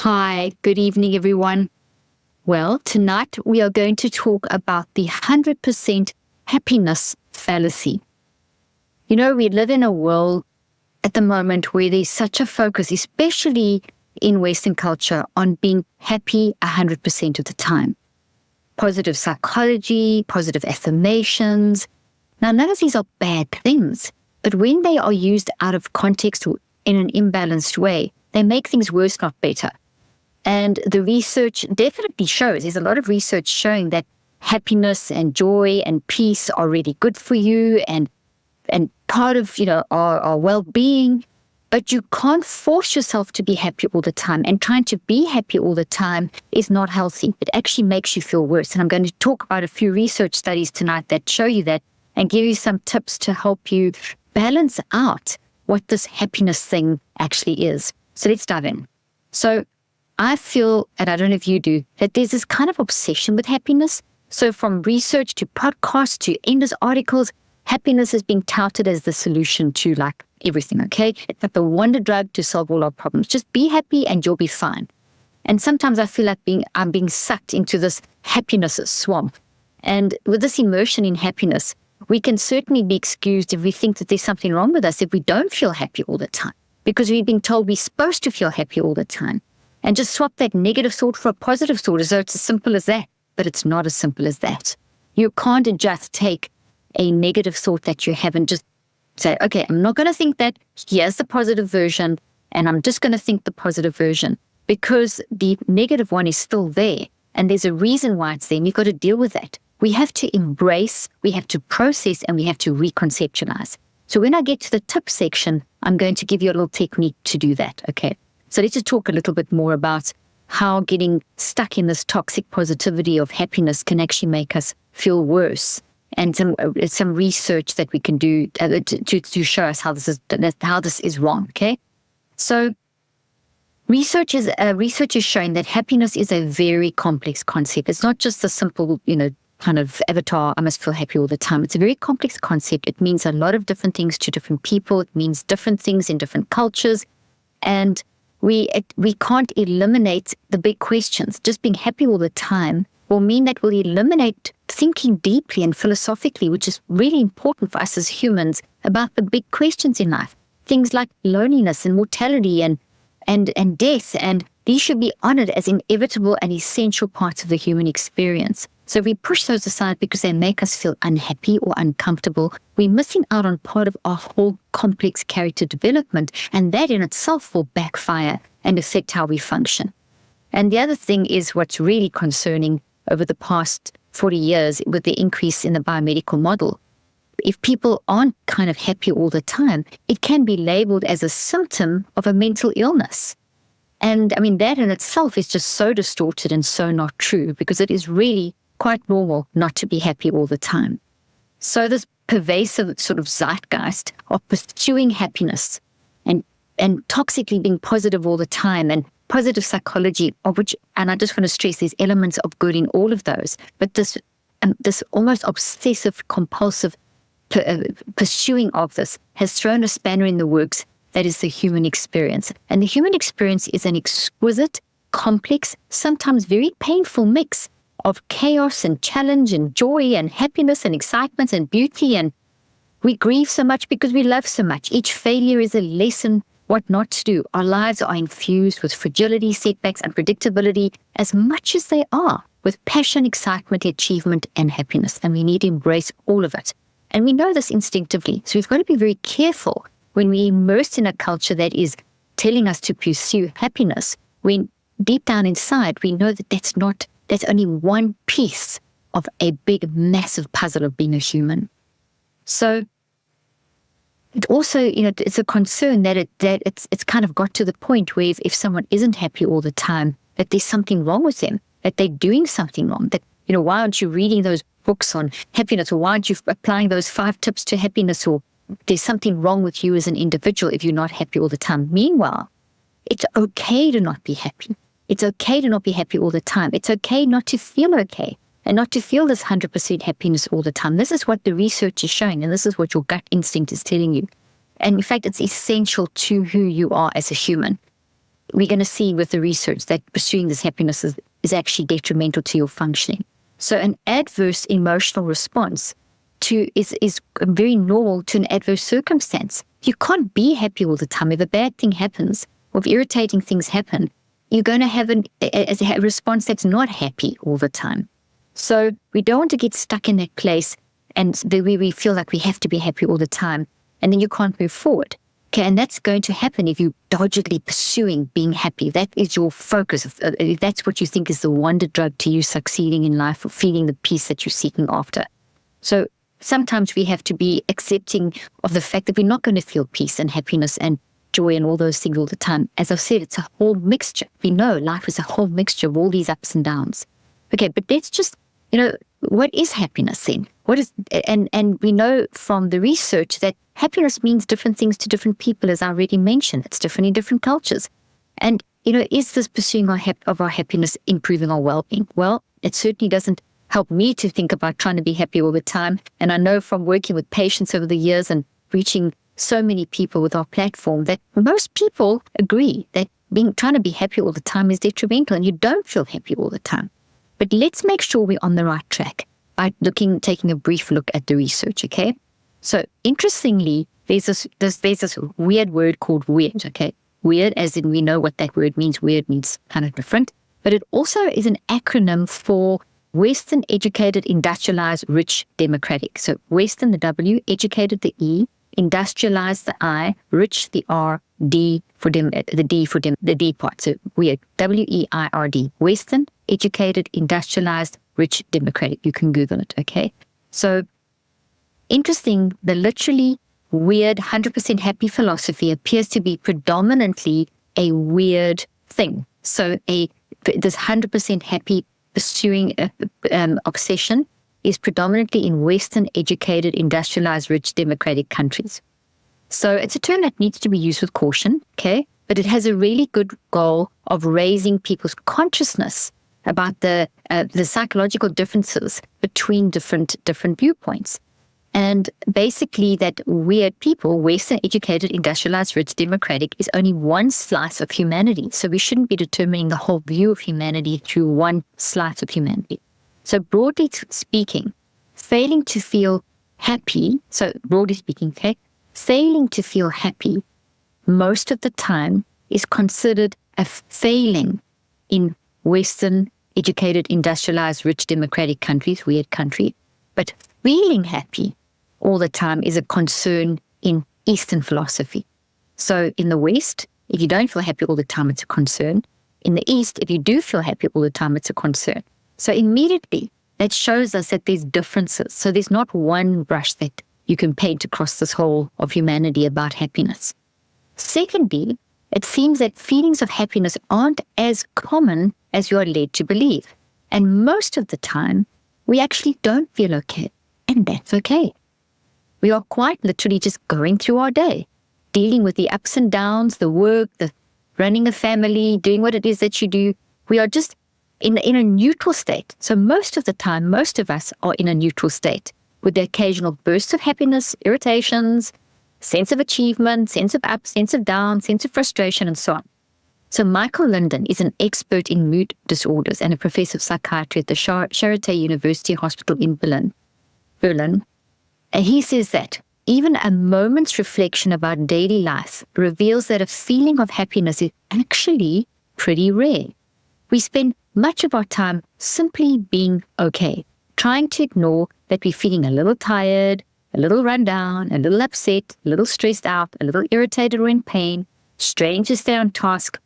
Hi, good evening, everyone. Well, tonight we are going to talk about the 100% happiness fallacy. You know, we live in a world at the moment where there's such a focus, especially in Western culture, on being happy 100% of the time. Positive psychology, positive affirmations. Now, none of these are bad things, but when they are used out of context or in an imbalanced way, they make things worse, not better. And the research definitely shows, there's a lot of research showing that happiness and joy and peace are really good for you and part of, our well-being. But you can't force yourself to be happy all the time. And trying to be happy all the time is not healthy. It actually makes you feel worse. And I'm going to talk about a few research studies tonight that show you that and give you some tips to help you balance out what this happiness thing actually is. So let's dive in. So I feel, and I don't know if you do, that there's this kind of obsession with happiness. So from research to podcasts to endless articles, happiness is being touted as the solution to like everything, okay? It's like the wonder drug to solve all our problems. Just be happy and you'll be fine. And sometimes I feel like I'm being sucked into this happiness swamp. And with this immersion in happiness, we can certainly be excused if we think that there's something wrong with us if we don't feel happy all the time, because we've been told we're supposed to feel happy all the time. And just swap that negative thought for a positive thought as though it's as simple as that. But it's not as simple as that. You can't just take a negative thought that you have and just say, okay, I'm not going to think that. Here's the positive version. And I'm just going to think the positive version, because the negative one is still there. And there's a reason why it's there. And you've got to deal with that. We have to embrace, we have to process, and we have to reconceptualize. So when I get to the tip section, I'm going to give you a little technique to do that. Okay. So let's just talk a little bit more about how getting stuck in this toxic positivity of happiness can actually make us feel worse, and some research that we can do to show us how this is wrong. Okay, so research is showing that happiness is a very complex concept. It's not just the simple, kind of avatar, I must feel happy all the time. It's a very complex concept. It means a lot of different things to different people. It means different things in different cultures, and we can't eliminate the big questions. Just being happy all the time will mean that we'll eliminate thinking deeply and philosophically, which is really important for us as humans, about the big questions in life. Things like loneliness and mortality and death, and these should be honored as inevitable and essential parts of the human experience. So if we push those aside because they make us feel unhappy or uncomfortable, we're missing out on part of our whole complex character development, and that in itself will backfire and affect how we function. And the other thing is what's really concerning over the past 40 years with the increase in the biomedical model. If people aren't kind of happy all the time, it can be labeled as a symptom of a mental illness. And I mean, that in itself is just so distorted and so not true, because it is really quite normal not to be happy all the time. So this pervasive sort of zeitgeist of pursuing happiness and toxically being positive all the time, and positive psychology, of which, and I just want to stress, there's elements of good in all of those, but this almost obsessive, compulsive pursuing of this has thrown a spanner in the works that is the human experience. And the human experience is an exquisite, complex, sometimes very painful mix of chaos and challenge and joy and happiness and excitement and beauty. And we grieve so much because we love so much. Each failure is a lesson what not to do. Our lives are infused with fragility, setbacks, unpredictability, as much as they are with passion, excitement, achievement, and happiness. And we need to embrace all of it. And we know this instinctively. So we've got to be very careful when we're immersed in a culture that is telling us to pursue happiness, when deep down inside we know that that's only one piece of a big, massive puzzle of being a human. So it also, it's a concern that it's kind of got to the point where if someone isn't happy all the time, that there's something wrong with them, that they're doing something wrong, that, why aren't you reading those books on happiness, or why aren't you applying those 5 tips to happiness, or there's something wrong with you as an individual if you're not happy all the time. Meanwhile, it's okay to not be happy. It's okay to not be happy all the time. It's okay not to feel okay and not to feel this 100% happiness all the time. This is what the research is showing, and this is what your gut instinct is telling you. And in fact, it's essential to who you are as a human. we're going to see with the research that pursuing this happiness is actually detrimental to your functioning. So an adverse emotional response is very normal to an adverse circumstance. You can't be happy all the time. If a bad thing happens, or if irritating things happen, you're going to have a response that's not happy all the time. So we don't want to get stuck in that place and the way we feel like we have to be happy all the time, and then you can't move forward. Okay, and that's going to happen if you're doggedly pursuing being happy. That is your focus. If that's what you think is the wonder drug to you succeeding in life or feeling the peace that you're seeking after. So sometimes we have to be accepting of the fact that we're not going to feel peace and happiness and joy and all those things all the time. As I've said, it's a whole mixture. We know life is a whole mixture of all these ups and downs. Okay, but let's just, what is happiness then? And we know from the research that happiness means different things to different people, as I already mentioned. It's different in different cultures. And, is this pursuing of our happiness improving our well-being? Well, it certainly doesn't help me to think about trying to be happy all the time. And I know from working with patients over the years and reaching so many people with our platform that most people agree that trying to be happy all the time is detrimental, and you don't feel happy all the time. But let's make sure we're on the right track by taking a brief look at the research, okay? So interestingly, there's this weird word called weird, okay? Weird, as in we know what that word means. Weird means kind of different. But it also is an acronym for Western, Educated, Industrialized, Rich, Democratic. So Western, the W, Educated, the E, Industrialized, the I, Rich, the R, D for them, the D for them, the D part. So weird, WEIRD, Western, Educated, Industrialized, Rich, Democratic. You can Google it, okay? So interesting, the literally weird 100% happy philosophy appears to be predominantly a weird thing. So this 100% happy pursuing obsession is predominantly in Western, educated, industrialized, rich, democratic countries. So it's a term that needs to be used with caution, okay? But it has a really good goal of raising people's consciousness about the psychological differences between different viewpoints. And basically that weird people, Western, educated, industrialized, rich, democratic, is only one slice of humanity. So we shouldn't be determining the whole view of humanity through one slice of humanity. So broadly speaking, failing to feel happy, failing to feel happy most of the time is considered a failing in Western, educated, industrialized, rich, democratic countries, weird country. But feeling happy all the time is a concern in Eastern philosophy. So in the West, if you don't feel happy all the time, it's a concern. In the East, if you do feel happy all the time, it's a concern. So immediately, that shows us that there's differences. So there's not one brush that you can paint across this whole of humanity about happiness. Secondly, it seems that feelings of happiness aren't as common as you are led to believe. And most of the time, we actually don't feel okay. And that's okay. We are quite literally just going through our day, dealing with the ups and downs, the work, the running a family, doing what it is that you do. We are just in a neutral state. So most of the time, most of us are in a neutral state with the occasional bursts of happiness, irritations, sense of achievement, sense of up, sense of down, sense of frustration, and so on. So Michael Linden is an expert in mood disorders and a professor of psychiatry at the Charité University Hospital in Berlin. And he says that even a moment's reflection about daily life reveals that a feeling of happiness is actually pretty rare. We spend much of our time simply being okay, trying to ignore that we're feeling a little tired, a little run down, a little upset, a little stressed out, a little irritated or in pain, straining to stay on task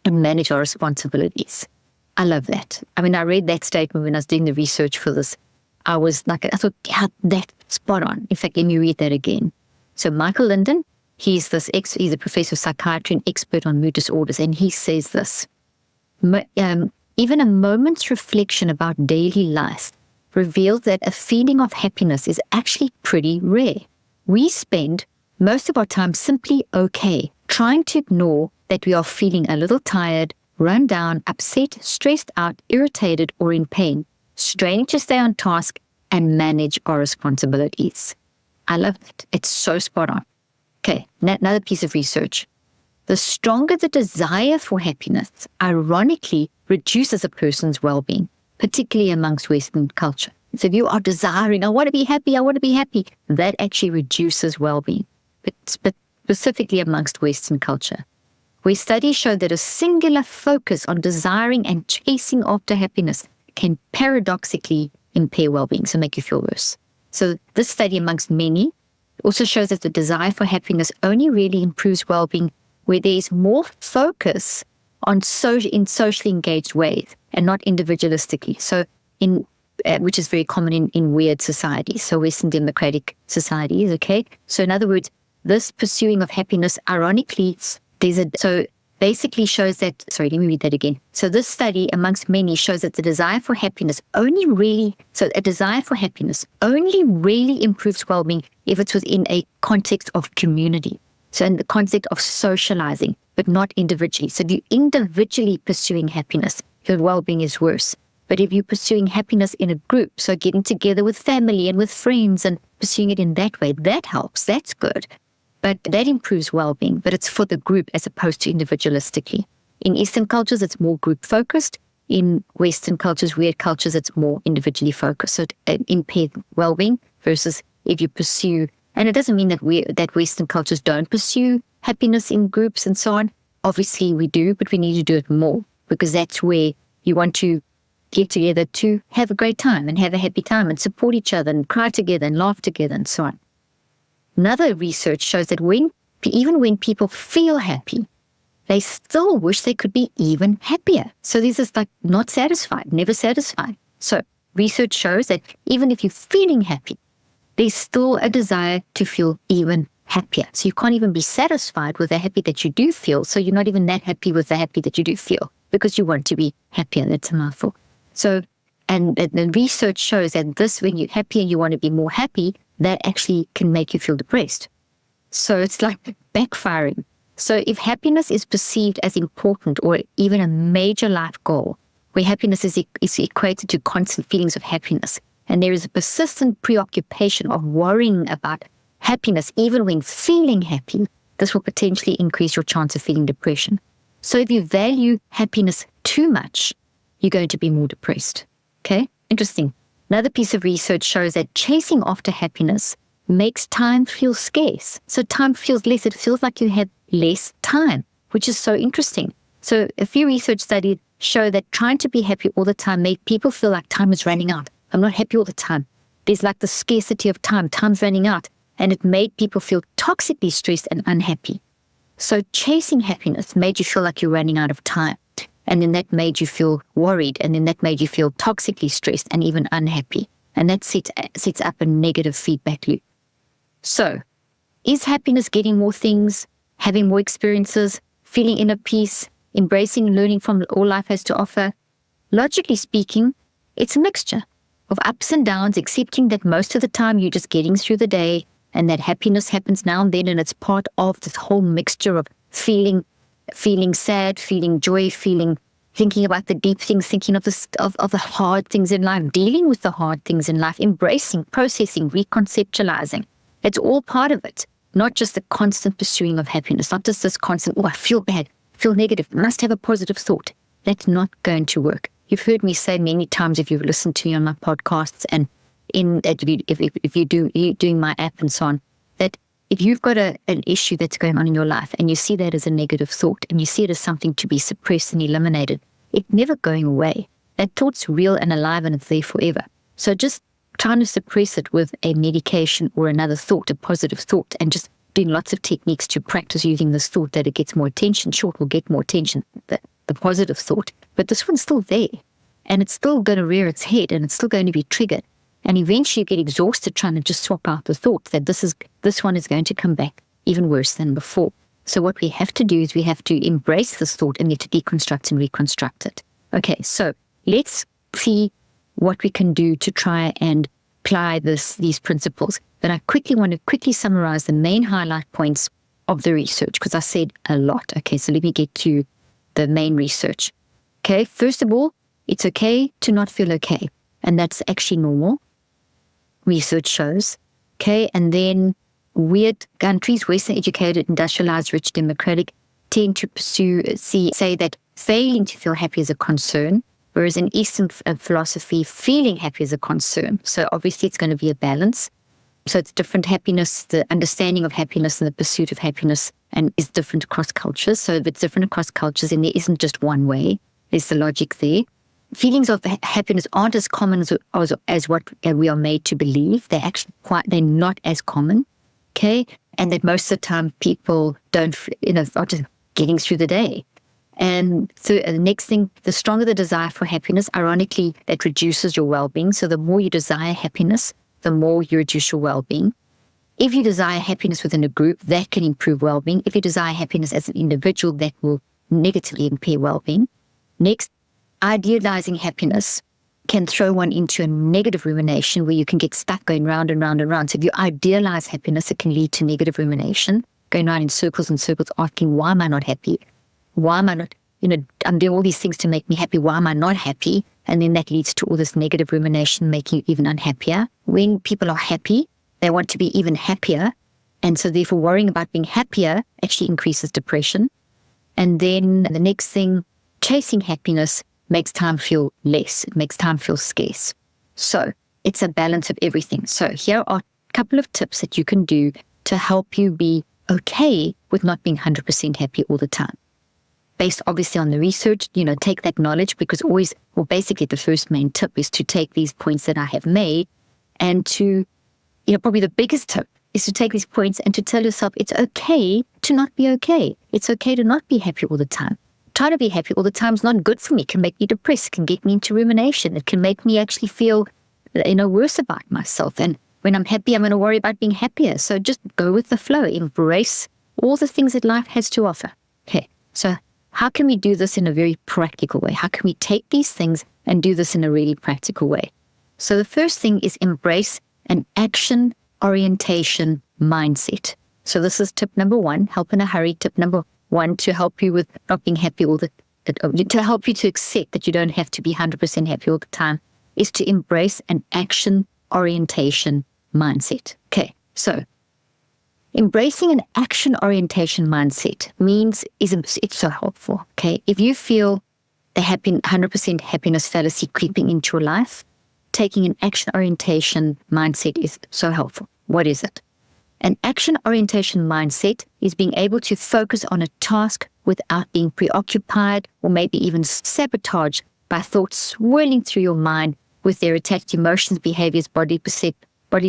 and manage our responsibilities. I love that. I mean, I read that statement when I was doing the research for this. I thought, yeah, that's spot on. In fact, let me read that again. So Michael Linden, he's a professor of psychiatry and expert on mood disorders, and he says this. Even a moment's reflection about daily life reveals that a feeling of happiness is actually pretty rare. We spend most of our time simply okay, trying to ignore that we are feeling a little tired, run down, upset, stressed out, irritated, or in pain, straining to stay on task and manage our responsibilities. I love it. It's so spot on. Okay, another piece of research. the stronger the desire for happiness, ironically, reduces a person's well-being, particularly amongst Western culture. So if you are desiring, I want to be happy, that actually reduces well-being, but specifically amongst Western culture, where studies show that a singular focus on desiring and chasing after happiness can paradoxically impair well-being, so make you feel worse. So this study, amongst many, also shows that the desire for happiness only really improves well-being where there is more focus on in socially engaged ways and not individualistically. So which is very common in weird societies, so Western democratic societies, okay? So in other words, this pursuing of happiness, ironically, basically shows that, let me read that again. So this study, amongst many, shows that the desire for happiness only really improves well-being if it's within a context of community. So in the context of socializing, but not individually. So if you're individually pursuing happiness, your well-being is worse. But if you're pursuing happiness in a group, so getting together with family and with friends and pursuing it in that way, that helps, that's good. But that improves well-being, but it's for the group as opposed to individualistically. In Eastern cultures, it's more group-focused. In Western cultures, weird cultures, it's more individually focused. So it impairs well-being versus if you pursue, and it doesn't mean that Western cultures don't pursue happiness in groups and so on. Obviously we do, but we need to do it more because that's where you want to get together to have a great time and have a happy time and support each other and cry together and laugh together and so on. Another research shows that even when people feel happy, they still wish they could be even happier. So this is like not satisfied, never satisfied. So research shows that even if you're feeling happy, there's still a desire to feel even happier. So you can't even be satisfied with the happy that you do feel. So you're not even that happy with the happy that you do feel because you want to be happier. That's a mouthful. So, and the research shows that when you're happy and you want to be more happy, that actually can make you feel depressed. So it's like backfiring. So if happiness is perceived as important or even a major life goal, where happiness is equated to constant feelings of happiness, and there is a persistent preoccupation of worrying about happiness even when feeling happy, this will potentially increase your chance of feeling depression. So if you value happiness too much, you're going to be more depressed. Okay? Interesting. Another piece of research shows that chasing after happiness makes time feel scarce. So time feels less. It feels like you have less time, which is so interesting. So a few research studies show that trying to be happy all the time made people feel like time is running out. I'm not happy all the time. There's like the scarcity of time. Time's running out. And it made people feel toxically stressed and unhappy. So chasing happiness made you feel like you're running out of time. And then that made you feel worried. And then that made you feel toxically stressed and even unhappy. And that sets up a negative feedback loop. So, is happiness getting more things, having more experiences, feeling inner peace, embracing and learning from all life has to offer? Logically speaking, it's a mixture of ups and downs, accepting that most of the time you're just getting through the day and that happiness happens now and then, and it's part of this whole mixture of feeling sad, feeling joy, thinking about the deep things, thinking of the hard things in life, dealing with the hard things in life, embracing, processing, reconceptualizing. It's all part of it, not just the constant pursuing of happiness, not just this constant, I feel bad, feel negative, must have a positive thought. That's not going to work. You've heard me say many times, if you've listened to me on my podcasts and if you're doing my app and so on, that if you've got an issue that's going on in your life and you see that as a negative thought and you see it as something to be suppressed and eliminated, it's never going away. That thought's real and alive and it's there forever. So just trying to suppress it with a medication or another thought, a positive thought, and just doing lots of techniques to practice using this thought that it gets more attention. Sure, it will get more attention, the positive thought, but this one's still there and it's still going to rear its head and it's still going to be triggered. And eventually you get exhausted trying to just swap out the thought that this one is going to come back even worse than before. So what we have to do is we have to embrace this thought and need to deconstruct and reconstruct it. Okay, so let's see what we can do to try and apply these principles. But I want to summarize the main highlight points of the research because I said a lot. Okay, so let me get to the main research. Okay, first of all, it's okay to not feel okay. And that's actually normal, research shows. Okay, and then weird countries, Western educated, industrialized, rich, democratic, tend to say that failing to feel happy is a concern, whereas in Eastern philosophy, feeling happy is a concern. So obviously it's going to be a balance. So it's different happiness, the understanding of happiness and the pursuit of happiness and is different across cultures. So if it's different across cultures, and there isn't just one way, there's the logic there. Feelings of happiness aren't as common as what we are made to believe. They're not as common, okay? And that most of the time people are just getting through the day. And so the next thing, the stronger the desire for happiness, ironically, that reduces your well-being. So the more you desire happiness, the more you reduce your well-being. If you desire happiness within a group, that can improve well-being. If you desire happiness as an individual, that will negatively impair well-being. Next, idealizing happiness can throw one into a negative rumination where you can get stuck going round and round and round. So if you idealize happiness, it can lead to negative rumination, going around in circles and circles, asking, why am I not happy? Why am I not, I'm doing all these things to make me happy. Why am I not happy? And then that leads to all this negative rumination, making you even unhappier. When people are happy, they want to be even happier. And so therefore worrying about being happier actually increases depression. And then the next thing, chasing happiness makes time feel less. It makes time feel scarce. So it's a balance of everything. So here are a couple of tips that you can do to help you be okay with not being 100% happy all the time. Based obviously on the research, take that knowledge, because basically the first main tip is to take these points that I have made and to, probably the biggest tip is to take these points and to tell yourself it's okay to not be okay. It's okay to not be happy all the time. Trying to be happy all the time is not good for me. It can make me depressed. It can get me into rumination. It can make me actually feel, worse about myself. And when I'm happy, I'm going to worry about being happier. So just go with the flow. Embrace all the things that life has to offer. Okay, so how can we do this in a very practical way? How can we take these things and do this in a really practical way? So the first thing is embrace an action orientation mindset. So this is tip number one, help in a hurry. Tip number one, to help you with not being happy to help you to accept that you don't have to be 100% happy all the time, is to embrace an action orientation mindset. Okay, so embracing an action orientation mindset it's so helpful. Okay, if you feel the 100% happiness fallacy creeping into your life, taking an action orientation mindset is so helpful. What is it? An action orientation mindset is being able to focus on a task without being preoccupied or maybe even sabotaged by thoughts swirling through your mind with their attached emotions, behaviors, body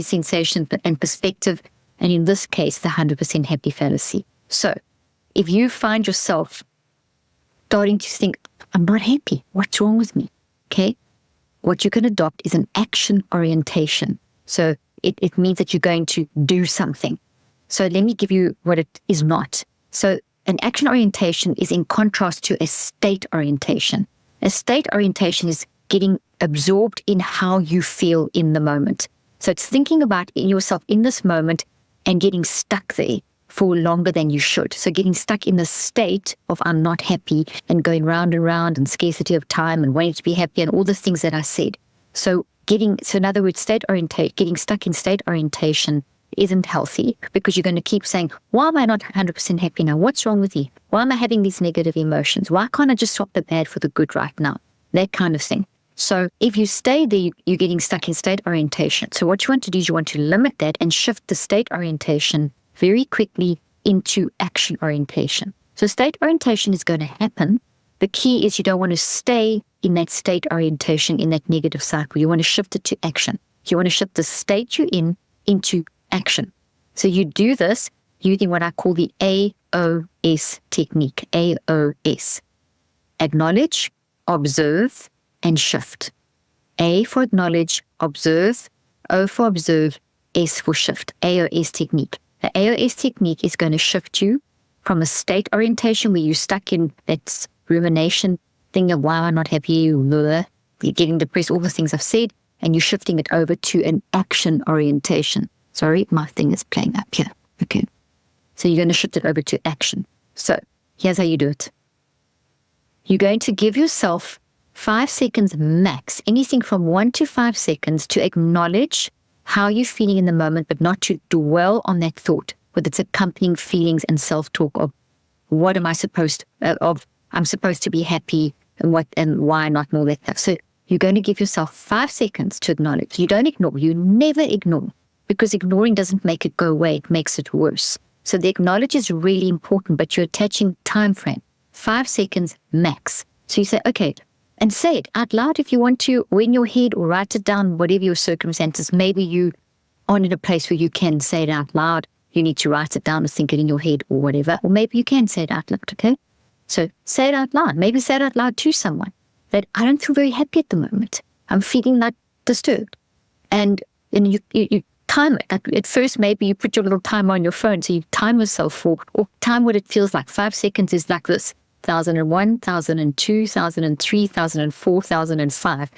sensation, and perspective. And in this case, the 100% happy fallacy. So if you find yourself starting to think, I'm not happy, what's wrong with me? Okay, what you can adopt is an action orientation. So it means that you're going to do something. So let me give you what it is not. So an action orientation is in contrast to a state orientation. A state orientation is getting absorbed in how you feel in the moment. So it's thinking about yourself in this moment and getting stuck there for longer than you should. So getting stuck in the state of I'm not happy and going round and round and scarcity of time and wanting to be happy and all the things that I said. So in other words, getting stuck in state orientation isn't healthy, because you're going to keep saying, why am I not 100% happy now? What's wrong with me? Why am I having these negative emotions? Why can't I just swap the bad for the good right now? That kind of thing. So if you stay there, you're getting stuck in state orientation. So what you want to do is you want to limit that and shift the state orientation very quickly into action orientation. So state orientation is going to happen. The key is you don't want to stay in that state orientation, in that negative cycle. You want to shift it to action. You want to shift the state you're in into action. So you do this using what I call the AOS technique. AOS. Acknowledge, observe, and shift. A for acknowledge, observe, O for observe, S for shift. AOS technique. The AOS technique is going to shift you from a state orientation where you're stuck in that rumination thing of why am I not happy, you're getting depressed, all the things I've said, and you're shifting it over to an action orientation. Sorry, my thing is playing up here. Okay. So you're going to shift it over to action. So here's how you do it. You're going to give yourself 5 seconds max, anything from 1 to 5 seconds, to acknowledge how you're feeling in the moment, but not to dwell on that thought with its accompanying feelings and self-talk of what am I supposed I'm supposed to be happy, and what and why not, and all that stuff. So you're going to give yourself 5 seconds to acknowledge. You don't ignore. You never ignore, because ignoring doesn't make it go away. It makes it worse. So the acknowledge is really important, but you're attaching time frame. 5 seconds max. So you say, okay, and say it out loud if you want to, or in your head, or write it down, whatever your circumstances. Maybe you aren't in a place where you can say it out loud. You need to write it down or think it in your head or whatever. Or maybe you can say it out loud, okay? So say it out loud. Maybe say it out loud to someone, that I don't feel very happy at the moment. I'm feeling like disturbed. And you time it. Like at first, maybe you put your little timer on your phone, so you time yourself for, or time what it feels like. 5 seconds is like this: 1001, 1002, 1003, 1004, 1005.